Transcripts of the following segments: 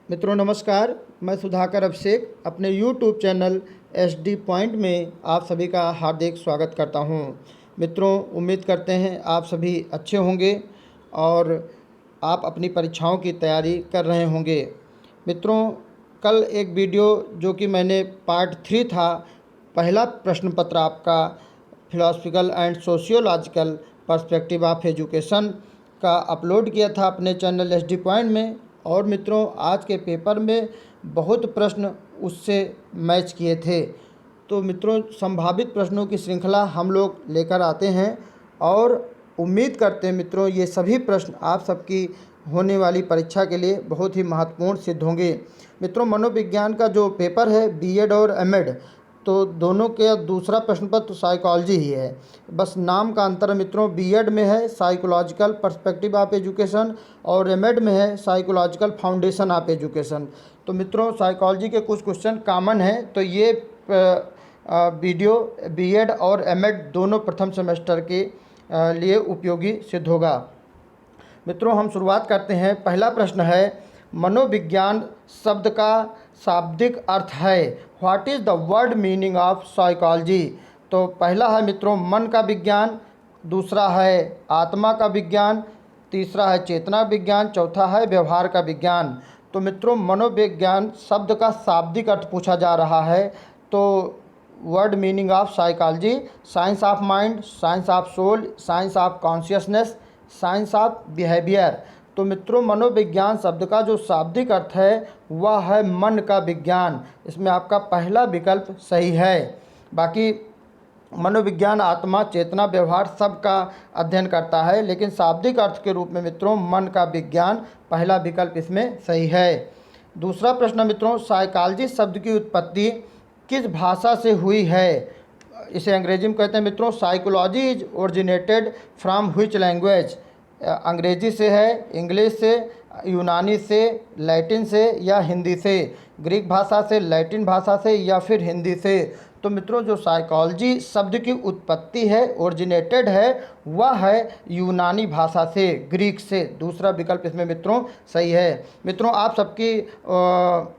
मित्रों नमस्कार। मैं सुधाकर अभिषेक अपने YouTube चैनल SD पॉइंट में आप सभी का हार्दिक स्वागत करता हूं। मित्रों उम्मीद करते हैं आप सभी अच्छे होंगे और आप अपनी परीक्षाओं की तैयारी कर रहे होंगे। मित्रों कल एक वीडियो जो कि मैंने पार्ट 3 था, पहला प्रश्न पत्र आपका philosophical and sociological perspective of education का अपलोड किया था अपने चैनल SD पॉइंट में। और मित्रों आज के पेपर में बहुत प्रश्न उससे मैच किए थे। तो मित्रों संभावित प्रश्नों की श्रृंखला हम लोग लेकर आते हैं और उम्मीद करते हैं मित्रों ये सभी प्रश्न आप सबकी होने वाली परीक्षा के लिए बहुत ही महत्वपूर्ण सिद्ध होंगे। मित्रों मनोविज्ञान का जो पेपर है बीएड और एमएड, तो दोनों के दूसरा प्रश्न पत्र साइकोलॉजी ही है, बस नाम का अंतर मित्रों। बीएड में है साइकोलॉजिकल पर्सपेक्टिव ऑफ एजुकेशन और एमएड में है साइकोलॉजिकल फाउंडेशन ऑफ एजुकेशन। तो मित्रों साइकोलॉजी के कुछ क्वेश्चन कॉमन हैं, तो ये वीडियो बीएड और एमएड दोनों प्रथम सेमेस्टर के लिए उपयोगी सिद्ध होगा। मित्रों हम शुरुआत करते हैं। पहला प्रश्न है मनोविज्ञान शब्द का शाब्दिक अर्थ है। What is the word meaning of psychology. तो पहला है मित्रों मन का विज्ञान, दूसरा है आत्मा का विज्ञान, तीसरा है चेतना विज्ञान, चौथा है व्यवहार का विज्ञान। तो मित्रों मनोविज्ञान शब्द का शाब्दिक अर्थ पूछा जा रहा है। तो word meaning of psychology, science of mind, science of soul, science of consciousness, science of behaviour. तो मित्रों मनोविज्ञान शब्द का जो शाब्दिक अर्थ है वह है मन का विज्ञान। इसमें आपका पहला विकल्प सही है। बाकी मनोविज्ञान आत्मा, चेतना, व्यवहार सब का अध्ययन करता है, लेकिन शाब्दिक अर्थ के रूप में मित्रों मन का विज्ञान पहला विकल्प इसमें सही है। दूसरा प्रश्न मित्रों साइकोलॉजी शब्द की उत्पत्ति किस भाषा से हुई है। इसे अंग्रेजी में कहते हैं मित्रों psychology is originated from which language. अंग्रेजी से है, इंग्लिश से, यूनानी से, लैटिन से या हिंदी से, ग्रीक भाषा से, लैटिन भाषा से या फिर हिंदी से। तो मित्रों जो साइकोलॉजी शब्द की उत्पत्ति है, ओरिजिनेटेड है, वह है यूनानी भाषा से, ग्रीक से। दूसरा विकल्प इसमें मित्रों सही है। मित्रों आप सबकी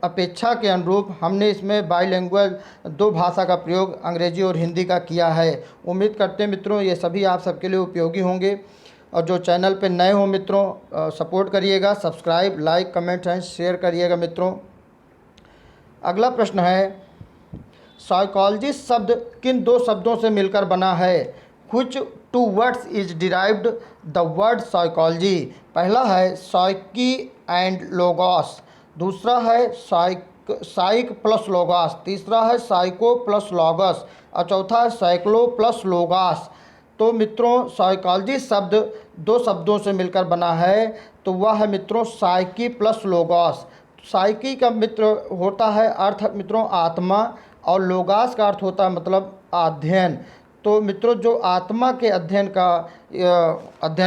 अपेक्षा के अनुरूप हमने इसमें बाईलैंग्वेज दो भाषा का प्रयोग अंग्रेजी और हिंदी का किया है। उम्मीद करते हैं मित्रों ये सभी आप सबके लिए उपयोगी होंगे। और जो चैनल पे नए हो मित्रों सपोर्ट करिएगा, subscribe, like, comment and share करिएगा मित्रों। अगला प्रश्न है साइकोलॉजी शब्द किन दो शब्दों से मिलकर बना है। Which two words is derived the word psychology. पहला है साइकी एंड लोगोस, दूसरा है साइक प्लस लोगोस, तीसरा है साइको प्लस लोगस और चौथा है साइक्लो प्लस लोगास। तो मित्रों साइकोलॉजी शब्द दो शब्दों से मिलकर बना है, तो वह है मित्रों साइकी प्लस लोगोस। साइकी का मित्र होता है अर्थ मित्रों आत्मा और लोगास का अर्थ होता है मतलब अध्ययन। तो मित्रों जो आत्मा के अध्ययन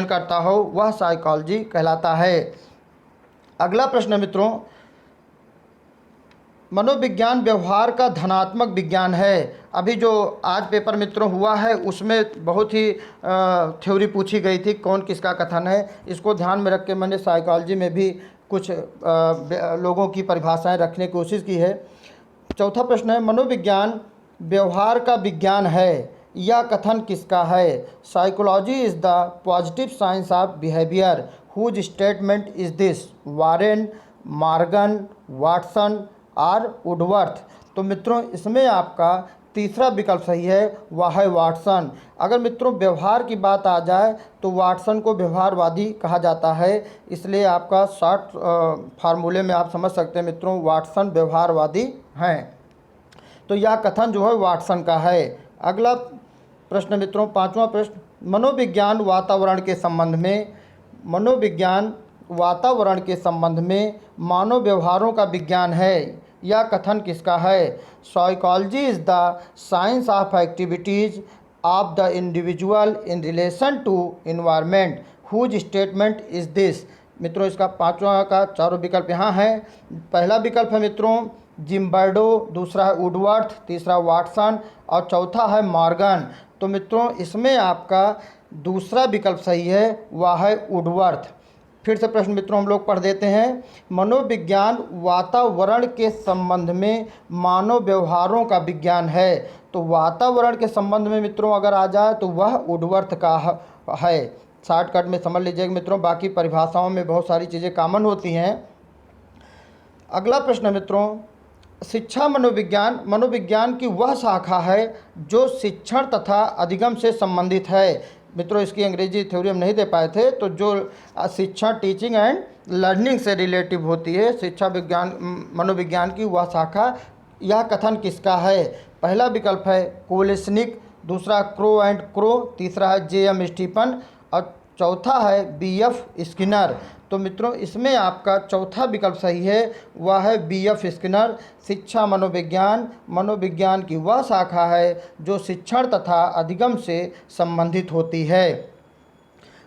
करता हो वह साइकोलॉजी कहलाता है। अगला प्रश्न मित्रों मनोविज्ञान व्यवहार का धनात्मक विज्ञान है। अभी जो आज पेपर मित्रों हुआ है उसमें बहुत ही थ्योरी पूछी गई थी, कौन किसका कथन है। इसको ध्यान में रख के मैंने साइकोलॉजी में भी कुछ लोगों की परिभाषाएं रखने की कोशिश की है। चौथा प्रश्न है मनोविज्ञान व्यवहार का विज्ञान है, यह कथन किसका है। Psychology is the positive science of behaviour, whose statement is this. Warren, Morgan, Watson और वुडवर्थ। तो मित्रों इसमें आपका तीसरा विकल्प सही है, वह है वाटसन। अगर मित्रों व्यवहार की बात आ जाए तो वाटसन को व्यवहारवादी कहा जाता है, इसलिए आपका शॉर्ट फार्मूले में आप समझ सकते हैं मित्रों वाटसन व्यवहारवादी हैं। तो यह कथन जो है वाटसन का है। अगला प्रश्न मित्रों पांचवा प्रश्न मनोविज्ञान वातावरण के संबंध में। मनोविज्ञान वातावरण के संबंध में मानव व्यवहारों का विज्ञान है, यह कथन किसका है। Psychology is the science of activities of the individual in relation to environment, whose statement is this. मित्रों इसका पांचवा का चारों विकल्प यहाँ है। पहला विकल्प है मित्रों जिम्बर्डो, दूसरा है वुडवर्थ, तीसरा वाटसन और चौथा है मॉर्गन। तो मित्रों इसमें आपका दूसरा विकल्प सही है, वह है वुडवर्थ। फिर से प्रश्न मित्रों हम लोग पढ़ देते हैं। मनोविज्ञान वातावरण के संबंध में मानव व्यवहारों का विज्ञान है। तो वातावरण के संबंध में मित्रों अगर आ जाए तो वह वुडवर्थ का है। शॉर्टकट में समझ लीजिएगा मित्रों, बाकी परिभाषाओं में बहुत सारी चीज़ें कॉमन होती हैं। अगला प्रश्न मित्रों, शिक्षा मनोविज्ञान मनोविज्ञान की वह शाखा है जो शिक्षण तथा अधिगम से संबंधित है। मित्रों इसकी अंग्रेजी थ्योरी हम नहीं दे पाए थे, तो जो शिक्षा टीचिंग एंड लर्निंग से रिलेटिव होती है, शिक्षा विज्ञान मनोविज्ञान की वह शाखा। यह कथन किसका है? पहला विकल्प है कोलेस्निक, दूसरा क्रो एंड क्रो, तीसरा है J.M. स्टीफन और चौथा है B.F. स्किनर। तो मित्रों इसमें आपका चौथा विकल्प सही है, वह है B.F. स्किनर। शिक्षा मनोविज्ञान मनोविज्ञान की वह शाखा है जो शिक्षण तथा अधिगम से संबंधित होती है।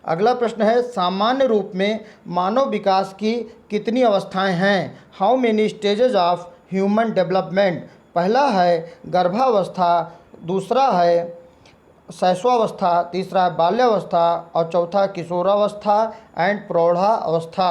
अगला प्रश्न है, सामान्य रूप में मानव विकास की कितनी अवस्थाएं हैं? How many stages of human development? पहला है गर्भावस्था, दूसरा है शैशवावस्था, तीसरा है बाल्यावस्था और चौथा किशोरावस्था एंड प्रौढ़ावस्था।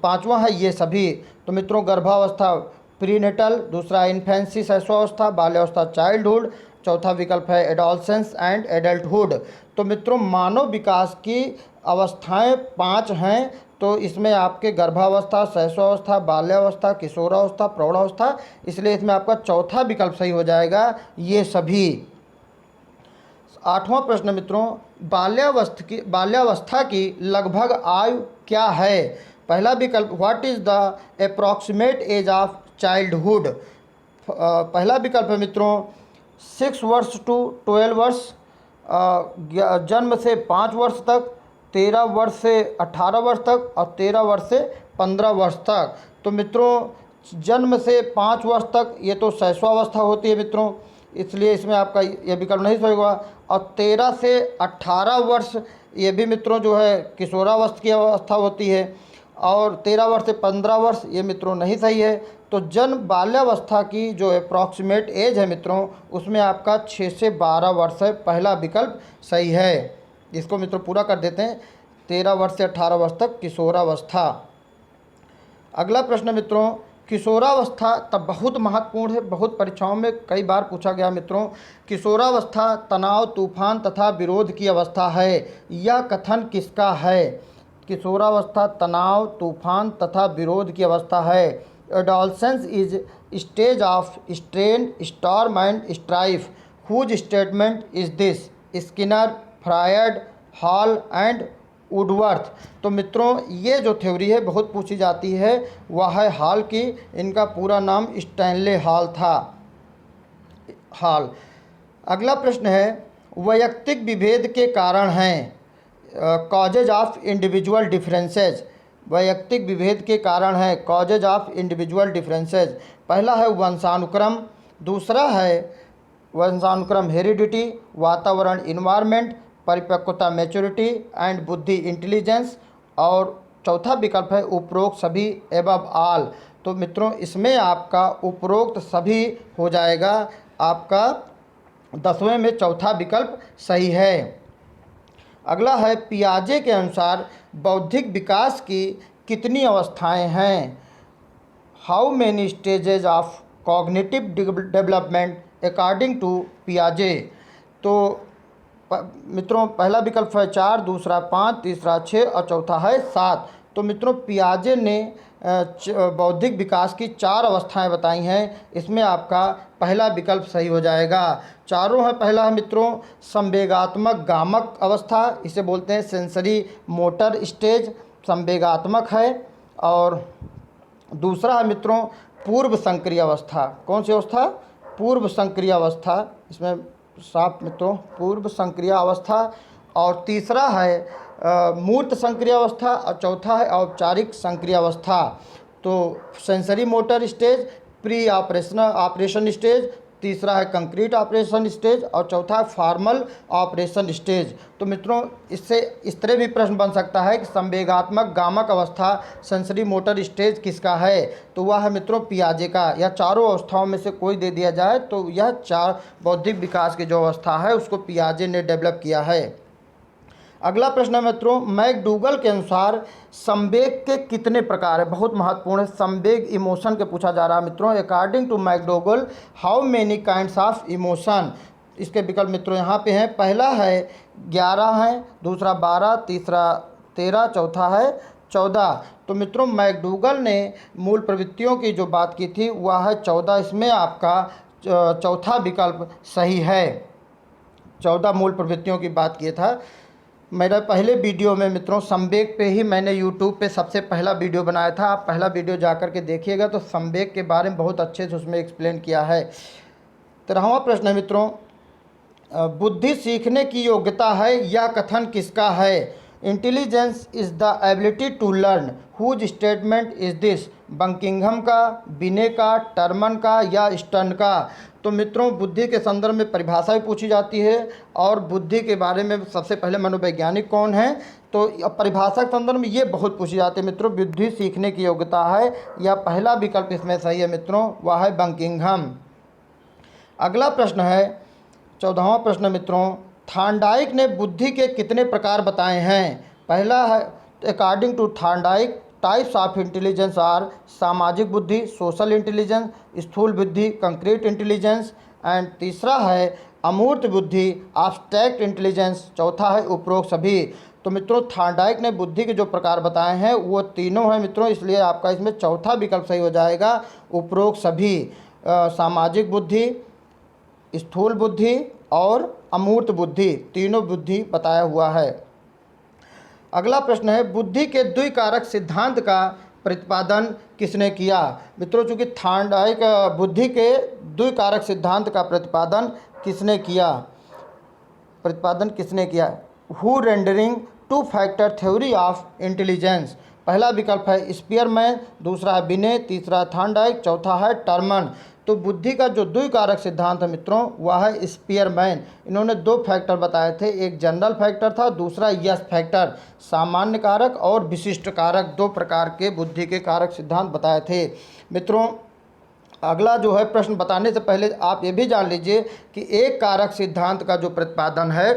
पांचवा है ये सभी। तो मित्रों गर्भावस्था प्रीनेटल, दूसरा इन्फेंसी शैशवावस्था, बाल्यावस्था चाइल्डहुड, चौथा विकल्प है एडोलसेंस एंड एडल्टहुड। तो मित्रों मानव विकास की अवस्थाएं 5 हैं। तो इसमें आपके गर्भावस्था, शैशवावस्था, बाल्यावस्था, किशोरावस्था, प्रौढ़ावस्था, इसलिए इसमें आपका चौथा विकल्प सही हो जाएगा, ये सभी। 8वां प्रश्न मित्रों, बाल्यावस्था की लगभग आयु क्या है? पहला विकल्प what is the approximate age of childhood? पहला विकल्प है मित्रों 6 वर्ष टू 12 वर्ष, जन्म से 5 वर्ष तक, 13 वर्ष से 18 वर्ष तक और 13 वर्ष से 15 वर्ष तक। तो मित्रों जन्म से 5 वर्ष तक ये तो शैशवावस्था होती है मित्रों, इसलिए इसमें आपका ये विकल्प नहीं सही होगा। और 13 से 18 वर्ष ये भी मित्रों जो है किशोरावस्था की अवस्था होती है, और 13 वर्ष से 15 वर्ष ये मित्रों नहीं सही है। तो जन्म बाल्यावस्था की जो अप्रॉक्सीमेट एज है मित्रों उसमें आपका 6 से 12 वर्ष है, पहला विकल्प सही है। इसको मित्रों पूरा कर देते हैं, 13 वर्ष से 18 वर्ष तक किशोरावस्था। अगला प्रश्न मित्रों, किशोरावस्था तब बहुत महत्वपूर्ण है, बहुत परीक्षाओं में कई बार पूछा गया मित्रों। किशोरावस्था तनाव, तूफान तथा विरोध की अवस्था है, यह कथन किसका है? किशोरावस्था तनाव, तूफान तथा विरोध की अवस्था है। Adolescence is stage of strain, storm and strife, whose statement is this? Skinner, Freud, Hall and Woodworth. तो मित्रों ये जो थ्योरी है बहुत पूछी जाती है, वह है हॉल की। इनका पूरा नाम स्टैनले हॉल था, हॉल। अगला प्रश्न है, वैयक्तिक विभेद के कारण हैं, कॉजेज ऑफ इंडिविजुअल डिफरेंसेज। वैयक्तिक विभेद के कारण है कॉजेज ऑफ इंडिविजुअल डिफरेंसेज। पहला है वंशानुक्रम, दूसरा है वंशानुक्रम हेरिडिटी, वातावरण इन्वायरमेंट, परिपक्वता मैच्योरिटी एंड बुद्धि इंटेलिजेंस, और चौथा विकल्प है उपरोक्त सभी एबव ऑल। तो मित्रों इसमें आपका उपरोक्त सभी हो जाएगा, आपका 10वें में चौथा विकल्प सही है। अगला है पियाजे के अनुसार बौद्धिक विकास की कितनी अवस्थाएं हैं? How many stages of cognitive development according to पियाजे? तो मित्रों पहला विकल्प है 4, दूसरा 5, तीसरा 6 और चौथा है 7। तो मित्रों पियाजे ने बौद्धिक विकास की 4 अवस्थाएं बताई हैं, इसमें आपका पहला विकल्प सही हो जाएगा। चारों है, पहला है मित्रों संवेगात्मक गामक अवस्था, इसे बोलते हैं सेंसरी मोटर स्टेज, संवेगात्मक है। और दूसरा है मित्रों पूर्व संक्रिय अवस्था। कौन सी अवस्था? पूर्व संक्रिय अवस्था, इसमें साफ मित्रों पूर्व संक्रिय अवस्था। और तीसरा है मूर्त संक्रिय अवस्था और चौथा है औपचारिक संक्रिय अवस्था। तो sensory motor stage, pre operation stage, तीसरा है कंक्रीट ऑपरेशन स्टेज और चौथा है फॉर्मल ऑपरेशन स्टेज। तो मित्रों इससे इस तरह भी प्रश्न बन सकता है कि संवेगात्मक गामक अवस्था सेंसरी मोटर स्टेज किसका है? तो वह है मित्रों पियाजे का। या चारों अवस्थाओं में से कोई दे दिया जाए तो यह 4 बौद्धिक विकास की जो अवस्था है उसको पियाजे ने डेवलप किया है। अगला प्रश्न है मित्रों, मैकडूगल के अनुसार संवेग के कितने प्रकार है। बहुत महत्वपूर्ण है, संवेग इमोशन के पूछा जा रहा है मित्रों। According to McDougall how many kinds of emotion. इसके विकल्प मित्रों यहाँ पे हैं। पहला है 11 है, दूसरा 12, तीसरा 13, चौथा है 14। तो मित्रों मैकडूगल ने मूल प्रवृत्तियों की जो बात की थी वह है 14। इसमें आपका चौथा विकल्प सही है। 14 मूल प्रवृत्तियों की बात किया था। मेरे पहले वीडियो में मित्रों संवेग पे ही मैंने यूट्यूब पे सबसे पहला वीडियो बनाया था। आप पहला वीडियो जा कर के देखिएगा तो संवेग के बारे में बहुत अच्छे से उसमें एक्सप्लेन किया है। 13वां प्रश्न है मित्रों, बुद्धि सीखने की योग्यता है, यह कथन किसका है। Intelligence is the ability to learn, whose statement is this. Buckingham का, बिने का, टर्मन का या स्टर्न का। तो मित्रों बुद्धि के संदर्भ में परिभाषा भी पूछी जाती है और बुद्धि के बारे में सबसे पहले मनोवैज्ञानिक कौन है, तो परिभाषा के संदर्भ में ये बहुत पूछी जाती है मित्रों। बुद्धि सीखने की योग्यता है, यह पहला विकल्प इसमें सही है मित्रों, वह है बंकिंघम। अगला प्रश्न है 14वां प्रश्न मित्रों, थॉर्नडाइक ने बुद्धि के कितने प्रकार बताए हैं। पहला है according to Thorndike types of intelligence are सामाजिक बुद्धि, सोशल इंटेलिजेंस, स्थूल बुद्धि, कंक्रीट इंटेलिजेंस एंड तीसरा है अमूर्त बुद्धि, एब्स्ट्रैक्ट इंटेलिजेंस, चौथा है उपरोक्त सभी। तो मित्रों थॉर्नडाइक ने बुद्धि के जो प्रकार बताए हैं वो तीनों हैं मित्रों, इसलिए आपका इसमें चौथा विकल्प सही हो जाएगा, उपरोक्त सभी। सामाजिक बुद्धि, स्थूल बुद्धि और अमूर्त बुद्धि, तीनों बुद्धि बताया हुआ है। अगला प्रश्न है, बुद्धि के द्विकारक सिद्धांत का प्रतिपादन किसने किया। मित्रों चूँकि थॉर्नडाइक बुद्धि के द्विकारक सिद्धांत का प्रतिपादन किसने किया, who rendering two factor theory of intelligence. पहला विकल्प है स्पीयरमैन, दूसरा है बिने, तीसरा थॉर्नडाइक, चौथा है टर्मन। तो बुद्धि का जो द्विकारक सिद्धांत है मित्रों वह है स्पीयरमैन। इन्होंने 2 फैक्टर बताए थे, एक जनरल फैक्टर था, दूसरा यस फैक्टर, सामान्य कारक और विशिष्ट कारक, 2 प्रकार के बुद्धि के कारक सिद्धांत बताए थे मित्रों। अगला जो है प्रश्न बताने से पहले आप ये भी जान लीजिए कि एक कारक सिद्धांत का जो प्रतिपादन है,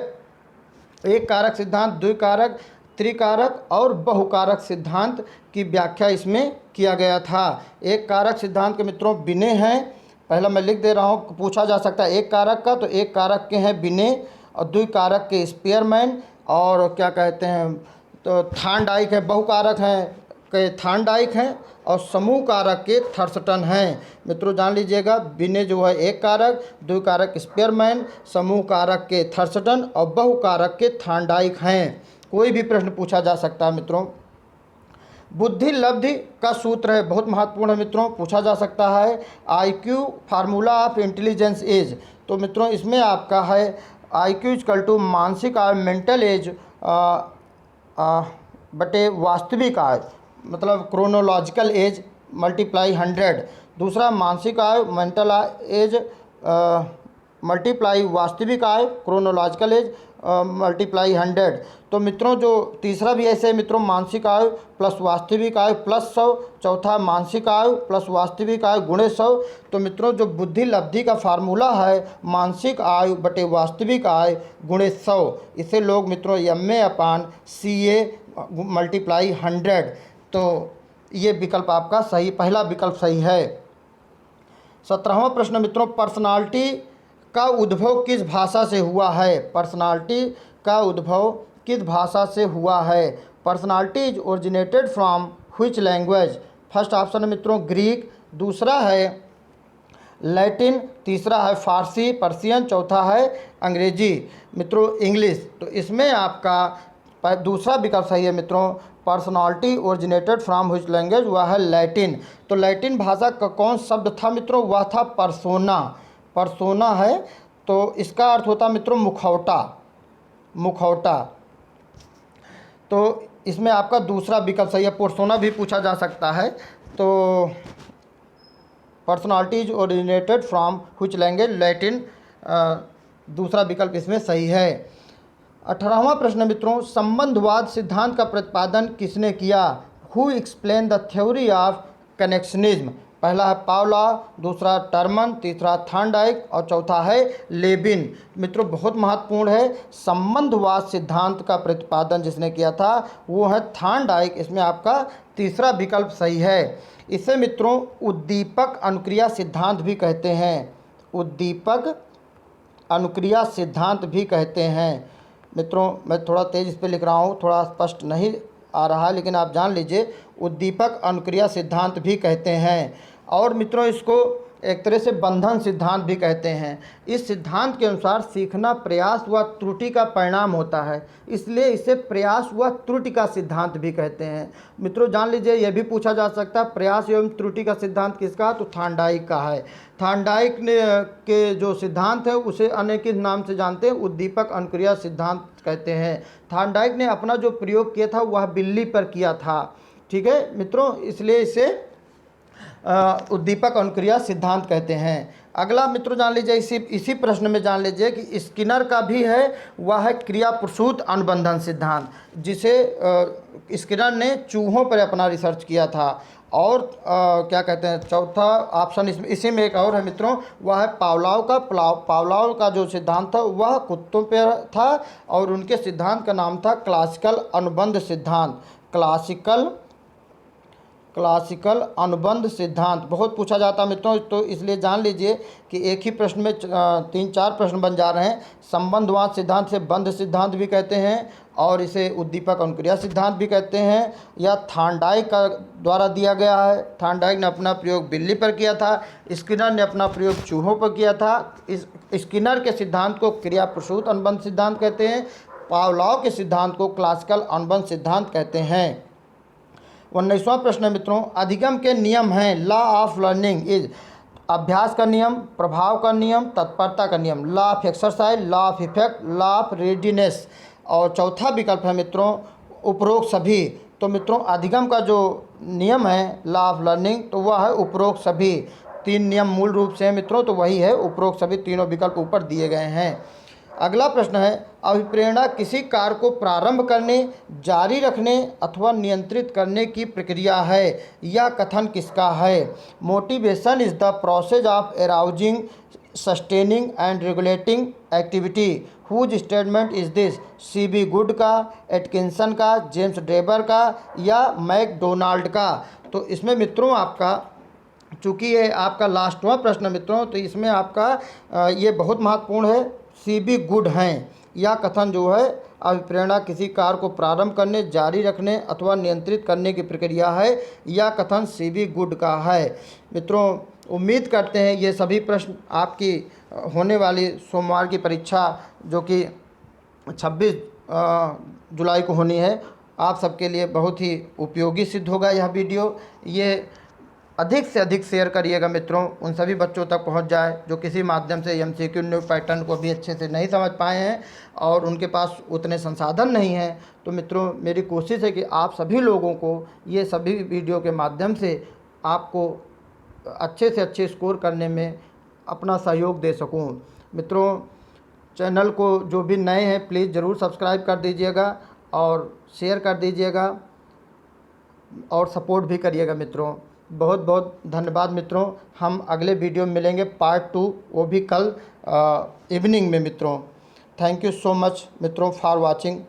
एक कारक सिद्धांत, द्विकारक, त्रिकारक और बहुकारक सिद्धांत की व्याख्या इसमें किया गया था। एक कारक सिद्धांत के मित्रों बिने हैं, पहला मैं लिख दे रहा हूँ, पूछा जा सकता है एक कारक का, तो एक कारक के हैं बिने और द्विकारक के स्पीयरमैन और क्या कहते हैं तो थॉर्नडाइक है, बहुकारक हैं के थॉर्नडाइक हैं और समूह कारक के थर्स्टन हैं। मित्रों जान लीजिएगा बिने जो है एक कारक, द्विकारक स्पीयरमैन, समूह कारक के थर्स्टन और बहुकारक के थॉर्नडाइक हैं। कोई भी प्रश्न पूछा जा सकता है मित्रों। बुद्धि लब्धि का सूत्र है, बहुत महत्वपूर्ण है मित्रों, पूछा जा सकता है। IQ formula of intelligence age. तो मित्रों इसमें आपका है IQ इक्वल टू मानसिक आयु मेंटल एज बटे वास्तविक आयु, मतलब क्रोनोलॉजिकल एज मल्टीप्लाई 100। दूसरा मानसिक आयु मेंटल एज मल्टीप्लाई वास्तविक आयु क्रोनोलॉजिकल एज मल्टीप्लाई 100। तो मित्रों जो तीसरा भी ऐसे है मित्रों, मानसिक आयु प्लस वास्तविक आयु प्लस 100, चौथा मानसिक आयु प्लस वास्तविक आयु गुणे 100। तो मित्रों जो बुद्धि लब्धि का फार्मूला है मानसिक आयु बटे वास्तविक आयु गुणे 100, इसे लोग मित्रों MA/CA मल्टीप्लाई 100। तो ये विकल्प आपका सही, पहला विकल्प सही है। 17वां प्रश्न मित्रों, पर्सनालिटी का उद्भव किस भाषा से हुआ है। पर्सनालिटी का उद्भव किस भाषा से हुआ है। Personality is originated from which language. First option है मित्रों ग्रीक, दूसरा है लैटिन, तीसरा है फारसी पर्सियन, चौथा है अंग्रेजी मित्रों इंग्लिश। तो इसमें आपका दूसरा विकल्प सही है मित्रों, personality originated from which language, वह है लैटिन। तो लैटिन भाषा का कौन शब्द था मित्रों, वह था पर्सोना। पर्सोना है तो इसका अर्थ होता मित्रों मुखौटा, मुखौटा। तो इसमें आपका दूसरा विकल्प सही है, पर्सोना भी पूछा जा सकता है। तो personality is originated from which language, Latin दूसरा विकल्प इसमें सही है। 18वां प्रश्न मित्रों, संबंधवाद सिद्धांत का प्रतिपादन किसने किया। Who explain the theory of connectionism. पहला है पावलॉव, दूसरा टर्मन, तीसरा थॉर्नडाइक और चौथा है लेबिन। मित्रों बहुत महत्वपूर्ण है, संबंधवाद सिद्धांत का प्रतिपादन जिसने किया था वो है थॉर्नडाइक। इसमें आपका तीसरा विकल्प सही है। इसे मित्रों उद्दीपक अनुक्रिया सिद्धांत भी कहते हैं, उद्दीपक अनुक्रिया सिद्धांत भी कहते हैं। मित्रों मैं थोड़ा तेज़ इस पर लिख रहा हूँ, थोड़ा स्पष्ट नहीं आ रहा है, लेकिन आप जान लीजिए उद्दीपक अनुक्रिया सिद्धांत भी कहते हैं। और मित्रों इसको एक तरह से बंधन सिद्धांत भी कहते हैं। इस सिद्धांत के अनुसार सीखना प्रयास व त्रुटि का परिणाम होता है, इसलिए इसे प्रयास व त्रुटि का सिद्धांत भी कहते हैं। मित्रों जान लीजिए यह भी पूछा जा सकता है प्रयास एवं त्रुटि का सिद्धांत किसका, तो थॉर्नडाइक का है। थॉर्नडाइक ने के जो सिद्धांत है उसे अन्य किस नाम से जानते हैं, उद्दीपक अनुक्रिया सिद्धांत कहते हैं। थॉर्नडाइक ने अपना जो प्रयोग किया था वह बिल्ली पर किया था, ठीक है मित्रों, इसलिए इसे उद्दीपक अनुक्रिया सिद्धांत कहते हैं। अगला मित्रों जान लीजिए इसी प्रश्न में जान लीजिए कि स्किनर का भी है, वह है क्रिया प्रसूत अनुबंधन सिद्धांत, जिसे स्किनर ने चूहों पर अपना रिसर्च किया था। और क्या कहते हैं चौथा ऑप्शन इसी में एक और है मित्रों, वह है पावलॉव का। पावलॉव का जो सिद्धांत था वह कुत्तों पर था और उनके सिद्धांत का नाम था क्लासिकल अनुबंध सिद्धांत। क्लासिकल अनुबंध सिद्धांत बहुत पूछा जाता है मित्रों, तो इसलिए जान लीजिए कि एक ही प्रश्न में 3-4 प्रश्न बन जा रहे हैं। संबंधवाद सिद्धांत से बंध सिद्धांत भी कहते हैं और इसे उद्दीपक अनुक्रिया सिद्धांत भी कहते हैं। यह थॉर्नडाइक का द्वारा दिया गया है। थॉर्नडाइक ने अपना प्रयोग बिल्ली पर किया था, स्किनर ने अपना प्रयोग चूहों पर किया था। इस स्किनर के सिद्धांत को क्रिया प्रसूत अनुबंध सिद्धांत कहते हैं, पावलॉव के सिद्धांत को क्लासिकल अनुबंध सिद्धांत कहते हैं। 19वां प्रश्न है मित्रों, अधिगम के नियम हैं। लॉ ऑफ लर्निंग इज अभ्यास का नियम, प्रभाव का नियम, तत्परता का नियम, law of exercise, law of effect, law of readiness. और चौथा विकल्प है मित्रों उपरोक्त सभी। तो मित्रों अधिगम का जो नियम है लॉ ऑफ लर्निंग तो वह है उपरोक्त सभी। 3 नियम मूल रूप से हैं मित्रों, तो वही है उपरोक्त सभी, तीनों विकल्प ऊपर दिए गए हैं। अगला प्रश्न है अभिप्रेरणा किसी कार्य को प्रारंभ करने, जारी रखने अथवा नियंत्रित करने की प्रक्रिया है। यह कथन किसका है? Motivation is the process of arousing, sustaining and regulating activity. Whose statement is this? C.B. Good का, एटकिंसन का, जेम्स ड्रेबर का या मैकडोनाल्ड का? तो इसमें मित्रों आपका चूँकि ये आपका लास्टवां प्रश्न मित्रों, तो इसमें आपका ये बहुत महत्वपूर्ण है। C.B. गुड हैं। यह कथन जो है अभिप्रेरणा किसी कार्य को प्रारंभ करने, जारी रखने अथवा नियंत्रित करने की प्रक्रिया है, यह कथन C.B. गुड का है। मित्रों उम्मीद करते हैं ये सभी प्रश्न आपकी होने वाली सोमवार की परीक्षा जो कि 26 जुलाई को होनी है, आप सबके लिए बहुत ही उपयोगी सिद्ध होगा यह वीडियो। ये अधिक से अधिक शेयर करिएगा मित्रों, उन सभी बच्चों तक पहुंच जाए जो किसी माध्यम से MCQ न्यू पैटर्न को भी अच्छे से नहीं समझ पाए हैं और उनके पास उतने संसाधन नहीं हैं। तो मित्रों मेरी कोशिश है कि आप सभी लोगों को ये सभी वीडियो के माध्यम से आपको अच्छे से अच्छे स्कोर करने में अपना सहयोग दे सकूं। मित्रों चैनल को जो भी नए हैं प्लीज़ ज़रूर सब्सक्राइब कर दीजिएगा और शेयर कर दीजिएगा और सपोर्ट भी करिएगा मित्रों। बहुत बहुत धन्यवाद मित्रों। हम अगले वीडियो में मिलेंगे पार्ट 2, वो भी कल इवनिंग में मित्रों। थैंक यू सो मच मित्रों फॉर वाचिंग।